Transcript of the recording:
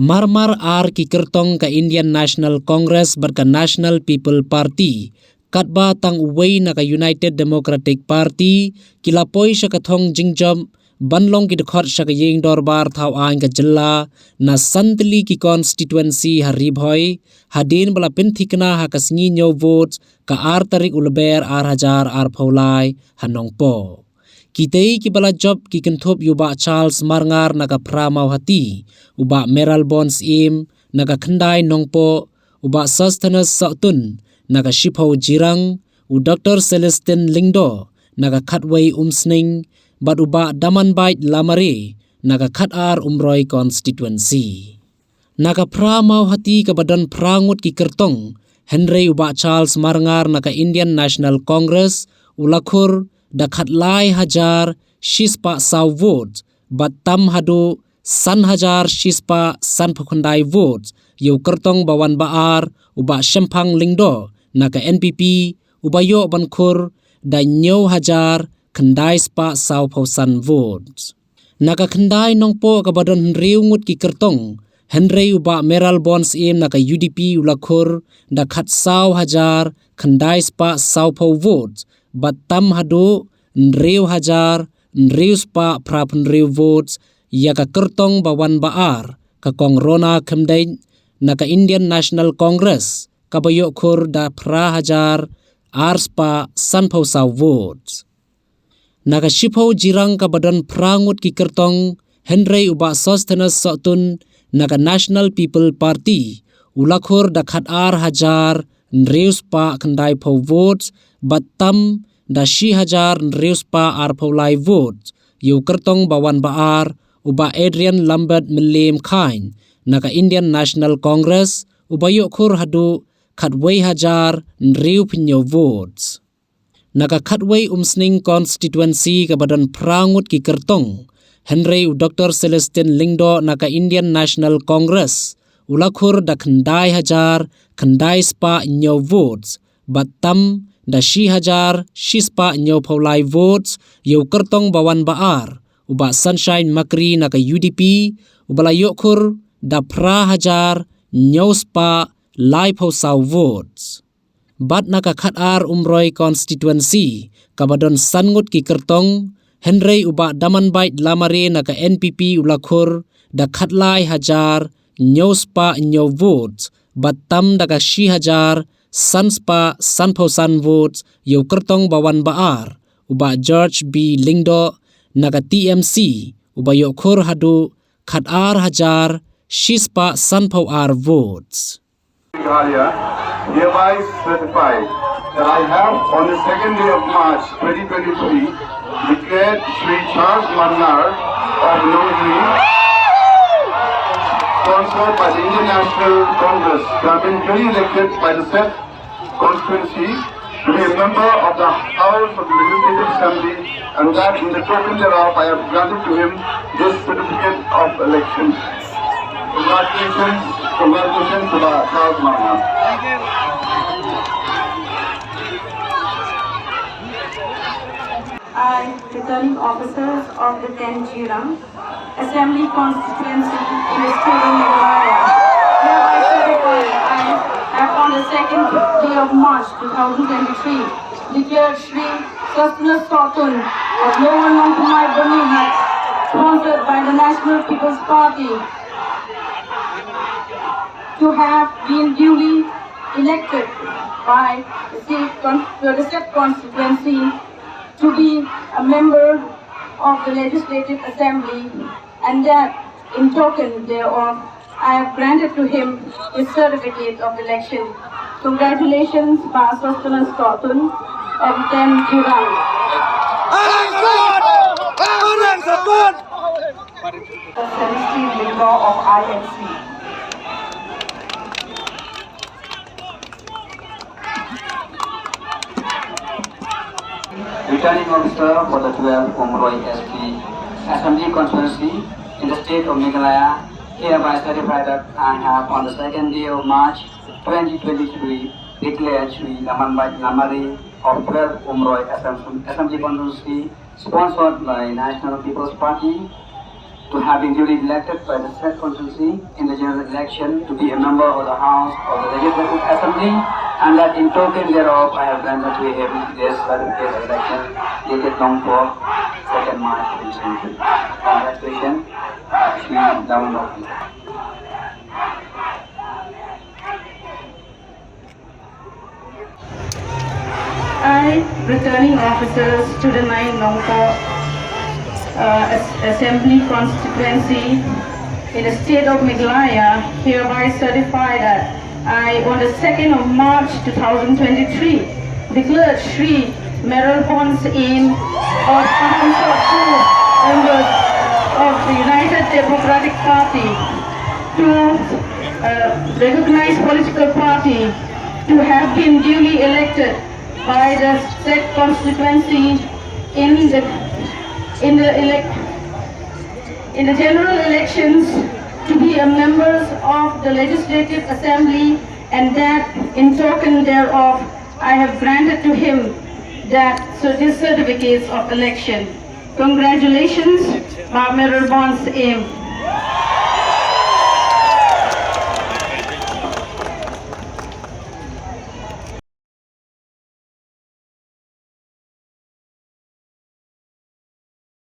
Marmar ar ki kertong ka Indian National Congress berka National People Party katba tang uwei na ka United Democratic Party kilapoi siya kathong jingjom banlong ki dekhot siya ka yeng dorbar thau ain ka jilla na santli ki constituency Ha Ri Bhoi hadin bala pinthikna ha kasngi nyo votes ka ar tarik ulber ar hajar ar phaulai hanong po kitei ki bala job ki kenthop yuba Charles Marngar naka pramau hati uba Meral Bonds im naka khandai nongpo uba sustenance sautun naka shipho jirang u Dr. Celestin Lingdo naka khatwei umsning bat uba Damanbait Lamare naka khatar umroi constituency naka pramau hati ka badan prangut ki kertong Henry uba Charles Marngar naka Indian National Congress ulakhur da khatlai hajar shispa saw votes bat tam hadu san hajar shispa san phukhandai votes yu kertong bawan baar uba Shempang Lingdo naka NPP ubayo bankhur da nyo hajar khandai spa saw phausan votes naka khandai nongpo ka badon riungut ki kertong Henry uba Meral Bonds im naka UDP ulakhur da khat saw hajar khandai spa saw phau votes bat tam hadu nriu hajar nriu spa prapun riu votes ya ka kertong bawan baar ka kongrona khemdai naka Indian National Congress ka bayo khur da pra hajar ar spa san phau saw votes naka shipho jirang ka badan prangut ki kertong Henry uba sustenance sautun naka National People Party ulakhur da khat ar hajar nriu spa khandai phau votes bat tam da shi hajar nriu spa ar phaulai votes yu kertong bawan baar uba Adrian Lambert Milim Khain naka Indian National Congress ubayo khur hadu khatwei hajar nriu phnyo votes naka khatwei umsning constituency ka badan prangut ki kertong Henry u Dr. Celestin Lingdo naka Indian National Congress ulakhur da khandai hajar khandai spa nyo votes bat tam da shi hajar shispa nyo phaulai votes yu kertong bawan baar uba Sunshine Makri naka UDP ubala yokhur da pra hajar nyo spa lai phau saw votes bat naka khatar umroi constituency kabadon sangut ki kertong Henry uba Damanbait Lamare naka NPP ulakhur da khatlai hajar nyo spa nyo votes bat tam daka shi hajar sanspa sanphosan votes yu kertong bawan baar uba George B Lingdo naka TMC uba yokhur hadu khatar hajar shispa sanpho ar votes hereby certify that I have on the 2nd day of March 2023 declared Sri Charles Marngar of Nongri, sponsored by the Indian National Congress, to have been duly elected by the said constituency to be a member of the House of the Legislative Assembly, and that in the token thereof I have granted to him this certificate of election. Congratulations to Charles Marngar. I, returning officers of the 10th Jiram Assembly Constituency in the state of Meghalaya, hereby certify I have on the 2nd day of March 2023 declared Sri Sustenance Sautun of Lower Nongkumai Bonihat, sponsored by the National People's Party, to have been duly elected by the said constituency to be a member of the Legislative Assembly, and that in token thereof I have granted to him his certificate of election. Congratulations, Pa Sustenance Sautun of 10 Jiram. Celestin Lingdo of INC. Returning officer for the 12th Umroi SP Assembly Constituency in the state of Meghalaya, hereby certify that I have on the 2nd day of March 2023 declared Sri Damanbait Lamare of 12th Umroi Assembly Constituency, sponsored by National People's Party, to have been duly elected by the said constituency in the general election to be a member of the House of the Legislative Assembly, and that in token thereof I have granted to him this certificate of election dated long for 2nd March 2023. Congratulations, Shri Daman. I, returning officers to the 9 Nongpo Assembly constituency in the state of Meghalaya, hereby certify that I, on the 2nd of March 2023, declared Shri Meral Bon's aim of two members of the United Democratic Party to recognized political party to have been duly elected by the said constituency in the general elections to be a members of the Legislative Assembly, and that in token thereof I have granted to him these certificates of election. Congratulations, Meral Bon's aim.